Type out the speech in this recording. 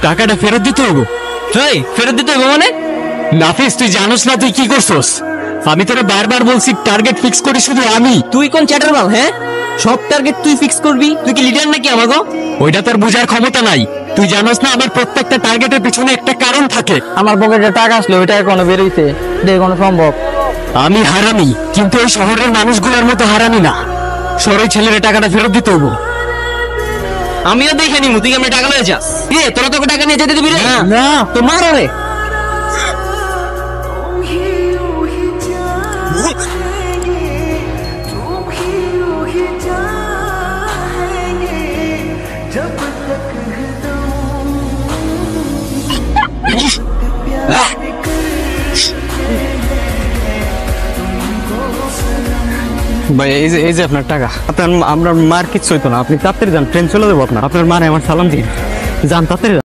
টাকাটা ফেরত দিতে হবে। ফেরত দিতে হবে মানে? নাফিস, তুই জানোস না তুই কি করছস? আমি তোরে বারবার বলছি টার্গেট ফিক্স করি শুধু আমি। তুই কোন চ্যাটার বাল? হ্যাঁ, সব টার্গেট তুই ফিক্স করবি? তুই কি লিডার নাকি আমাগো? ওইটা তোর বোঝার ক্ষমতা নাই। তুই জানোস না আমার প্রত্যেকটা টার্গেটের পিছনে একটা কারণ থাকে। আমার পকেটে টাকা আসলো, ওইটা এখনো বেরোইছে, এটা কোনো সম্ভব? আমি হারামি, কিন্তু ওই শহরের মানুষগুলোর মতো হারামি না। শহরের ছেলের টাকাটা ফেরত দিতে হবো। আমিও দেখে নিমু, তুই আমি টাকা লয়ে যাস। তোরা তোকে টাকা নিয়ে যেতে দিবি রে? না। তো মার রে। ভাই এই যে আপনার টাকা। আপনার আমরা মার কিচ্ছু হইতো না, আপনি তাড়াতাড়ি যান, ট্রেন চলে যাবো আপনার। আপনার মারে আমার সালাম দিন, যান তাড়াতাড়ি যান।